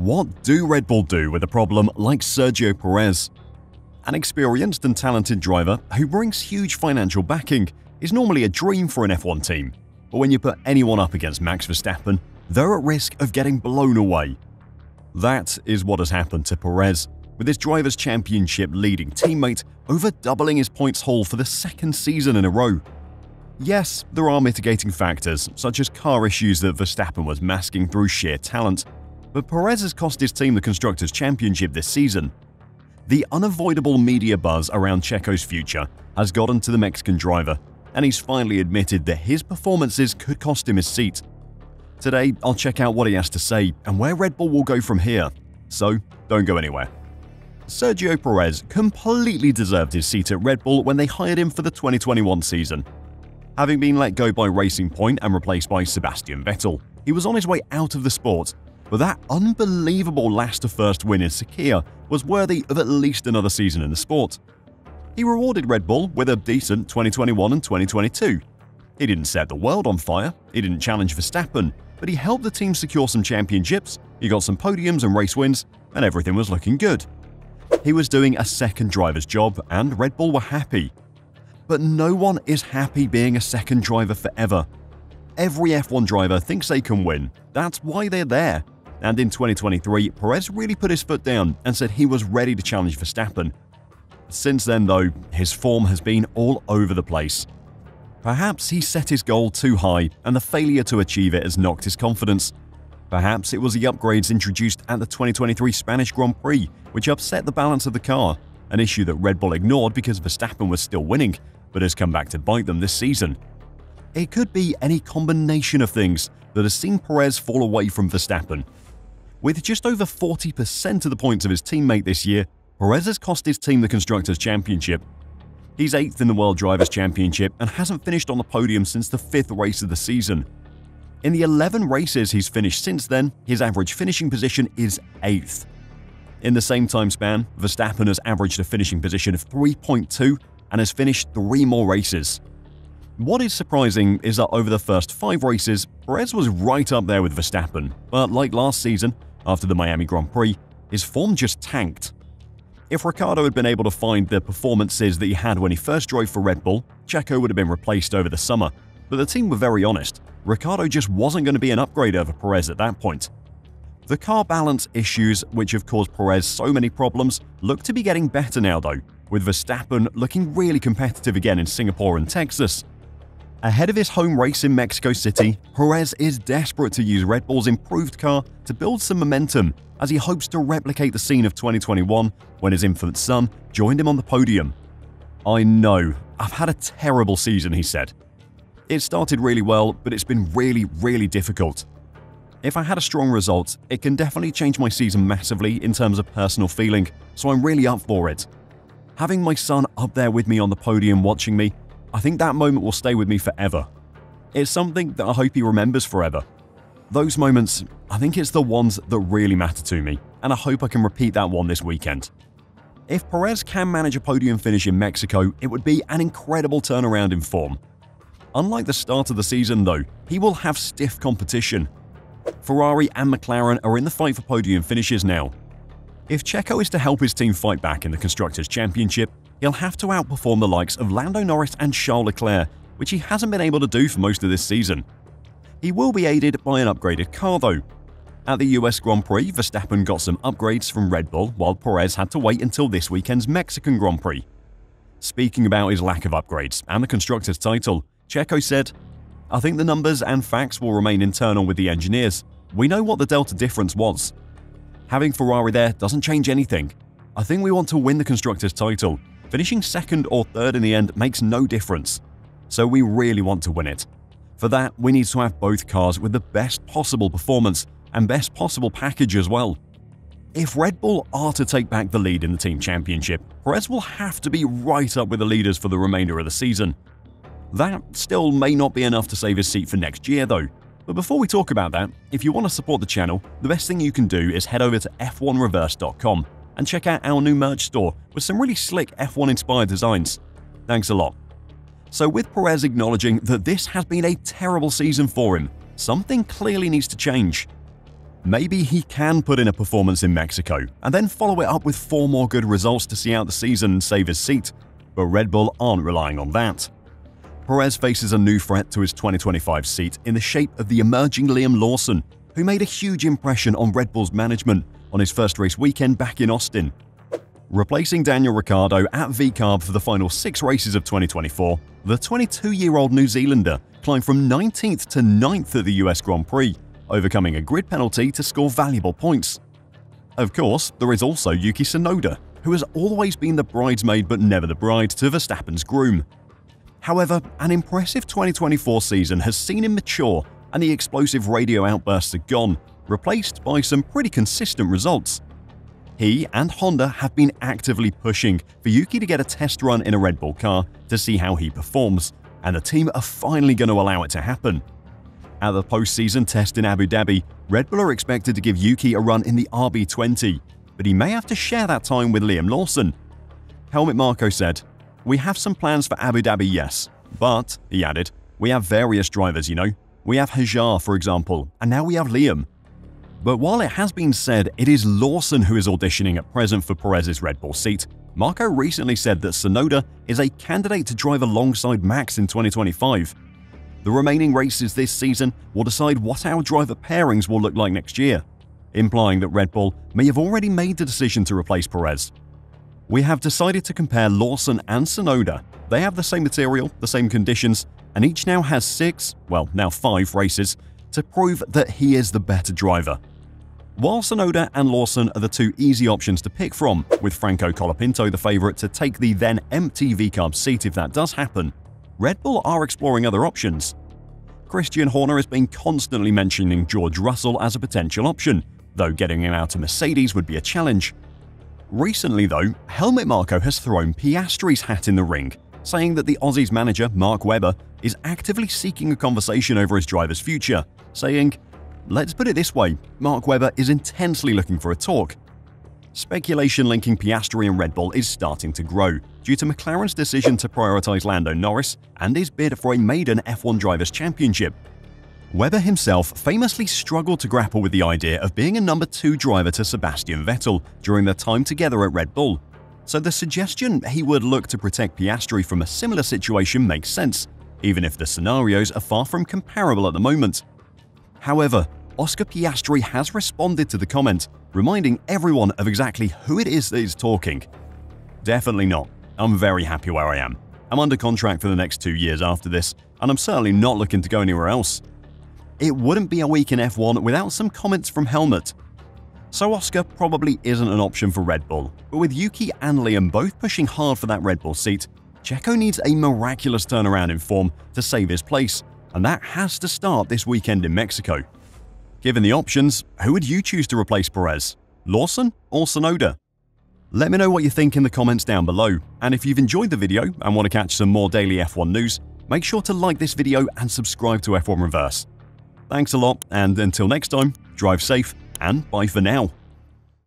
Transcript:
What do Red Bull do with a problem like Sergio Perez? An experienced and talented driver who brings huge financial backing is normally a dream for an F1 team, but when you put anyone up against Max Verstappen, they're at risk of getting blown away. That is what has happened to Perez, with his Drivers' Championship leading teammate over doubling his points haul for the second season in a row. Yes, there are mitigating factors, such as car issues that Verstappen was masking through sheer talent, but Perez has cost his team the Constructors' Championship this season. The unavoidable media buzz around Checo's future has gotten to the Mexican driver, and he's finally admitted that his performances could cost him his seat. Today, I'll check out what he has to say and where Red Bull will go from here, so don't go anywhere. Sergio Perez completely deserved his seat at Red Bull when they hired him for the 2021 season. Having been let go by Racing Point and replaced by Sebastian Vettel, he was on his way out of the sport, but that unbelievable last-to-first win in Sakhir was worthy of at least another season in the sport. He rewarded Red Bull with a decent 2021 and 2022. He didn't set the world on fire, he didn't challenge Verstappen, but he helped the team secure some championships, he got some podiums and race wins, and everything was looking good. He was doing a second driver's job, and Red Bull were happy. But no one is happy being a second driver forever. Every F1 driver thinks they can win, that's why they're there. And in 2023, Perez really put his foot down and said he was ready to challenge Verstappen. Since then, though, his form has been all over the place. Perhaps he set his goal too high, and the failure to achieve it has knocked his confidence. Perhaps it was the upgrades introduced at the 2023 Spanish Grand Prix which upset the balance of the car, an issue that Red Bull ignored because Verstappen was still winning, but has come back to bite them this season. It could be any combination of things that has seen Perez fall away from Verstappen. With just over 40% of the points of his teammate this year, Perez has cost his team the Constructors' Championship. He's 8th in the World Drivers' Championship and hasn't finished on the podium since the 5th race of the season. In the 11 races he's finished since then, his average finishing position is 8th. In the same time span, Verstappen has averaged a finishing position of 3.2 and has finished 3 more races. What is surprising is that over the first 5 races, Perez was right up there with Verstappen, but like last season, after the Miami Grand Prix, his form just tanked. If Ricciardo had been able to find the performances that he had when he first drove for Red Bull, Checo would have been replaced over the summer, but the team were very honest. Ricciardo just wasn't going to be an upgrade over Perez at that point. The car balance issues, which have caused Perez so many problems, look to be getting better now though, with Verstappen looking really competitive again in Singapore and Texas. Ahead of his home race in Mexico City, Perez is desperate to use Red Bull's improved car to build some momentum as he hopes to replicate the scene of 2021 when his infant son joined him on the podium. "I know, I've had a terrible season," he said. "It started really well, but it's been really difficult. If I had a strong result, it can definitely change my season massively in terms of personal feeling, so I'm really up for it. Having my son up there with me on the podium watching me, I think that moment will stay with me forever. It's something that I hope he remembers forever. Those moments, I think it's the ones that really matter to me, and I hope I can repeat that one this weekend." If Perez can manage a podium finish in Mexico, it would be an incredible turnaround in form. Unlike the start of the season though, he will have stiff competition. Ferrari and McLaren are in the fight for podium finishes now. If Checo is to help his team fight back in the Constructors' Championship, he'll have to outperform the likes of Lando Norris and Charles Leclerc, which he hasn't been able to do for most of this season. He will be aided by an upgraded car though. At the US Grand Prix, Verstappen got some upgrades from Red Bull, while Perez had to wait until this weekend's Mexican Grand Prix. Speaking about his lack of upgrades and the Constructors' title, Checo said, "I think the numbers and facts will remain internal with the engineers. We know what the delta difference was. Having Ferrari there doesn't change anything. I think we want to win the Constructors' title. Finishing 2nd or 3rd in the end makes no difference. So we really want to win it. For that, we need to have both cars with the best possible performance and best possible package as well. If Red Bull are to take back the lead in the team championship, Perez will have to be right up with the leaders for the remainder of the season. That still may not be enough to save his seat for next year though. But before we talk about that, if you want to support the channel, the best thing you can do is head over to f1reverse.com and check out our new merch store with some really slick F1 inspired designs. Thanks a lot. So with Perez acknowledging that this has been a terrible season for him, something clearly needs to change. Maybe he can put in a performance in Mexico and then follow it up with 4 more good results to see out the season and save his seat, but Red Bull aren't relying on that. Perez faces a new threat to his 2025 seat in the shape of the emerging Liam Lawson, who made a huge impression on Red Bull's management on his first race weekend back in Austin. Replacing Daniel Ricciardo at VCARB for the final 6 races of 2024, the 22-year-old New Zealander climbed from 19th to 9th at the US Grand Prix, overcoming a grid penalty to score valuable points. Of course, there is also Yuki Tsunoda, who has always been the bridesmaid but never the bride to Verstappen's groom. However, an impressive 2024 season has seen him mature and the explosive radio outbursts are gone, replaced by some pretty consistent results. He and Honda have been actively pushing for Yuki to get a test run in a Red Bull car to see how he performs, and the team are finally going to allow it to happen. At the postseason test in Abu Dhabi, Red Bull are expected to give Yuki a run in the RB20, but he may have to share that time with Liam Lawson. Helmut Marko said, "We have some plans for Abu Dhabi, yes, but," he added, "we have various drivers, you know. We have Hajar, for example, and now we have Liam." But while it has been said it is Lawson who is auditioning at present for Perez's Red Bull seat, Marko recently said that Tsunoda is a candidate to drive alongside Max in 2025. The remaining races this season will decide what our driver pairings will look like next year, implying that Red Bull may have already made the decision to replace Perez. "We have decided to compare Lawson and Tsunoda. They have the same material, the same conditions, and each now has 6, well, now 5 races to prove that he is the better driver." While Tsunoda and Lawson are the 2 easy options to pick from, with Franco Colapinto the favourite to take the then empty VCARB seat if that does happen, Red Bull are exploring other options. Christian Horner has been constantly mentioning George Russell as a potential option, though getting him out of Mercedes would be a challenge. Recently though, Helmut Marko has thrown Piastri's hat in the ring, saying that the Aussies manager Mark Webber is actively seeking a conversation over his driver's future, saying, "Let's put it this way, Mark Webber is intensely looking for a talk." Speculation linking Piastri and Red Bull is starting to grow due to McLaren's decision to prioritise Lando Norris and his bid for a maiden F1 Drivers' Championship. Webber himself famously struggled to grapple with the idea of being a number 2 driver to Sebastian Vettel during their time together at Red Bull, so the suggestion he would look to protect Piastri from a similar situation makes sense, even if the scenarios are far from comparable at the moment. However, Oscar Piastri has responded to the comment, reminding everyone of exactly who it is that is talking. "Definitely not. I'm very happy where I am. I'm under contract for the next 2 years after this, and I'm certainly not looking to go anywhere else." It wouldn't be a week in F1 without some comments from Helmut. So Oscar probably isn't an option for Red Bull, but with Yuki and Liam both pushing hard for that Red Bull seat, Checo needs a miraculous turnaround in form to save his place, and that has to start this weekend in Mexico. Given the options, who would you choose to replace Perez? Lawson or Tsunoda? Let me know what you think in the comments down below, and if you've enjoyed the video and want to catch some more daily F1 news, make sure to like this video and subscribe to F1 Reverse. Thanks a lot, and until next time, drive safe and bye for now.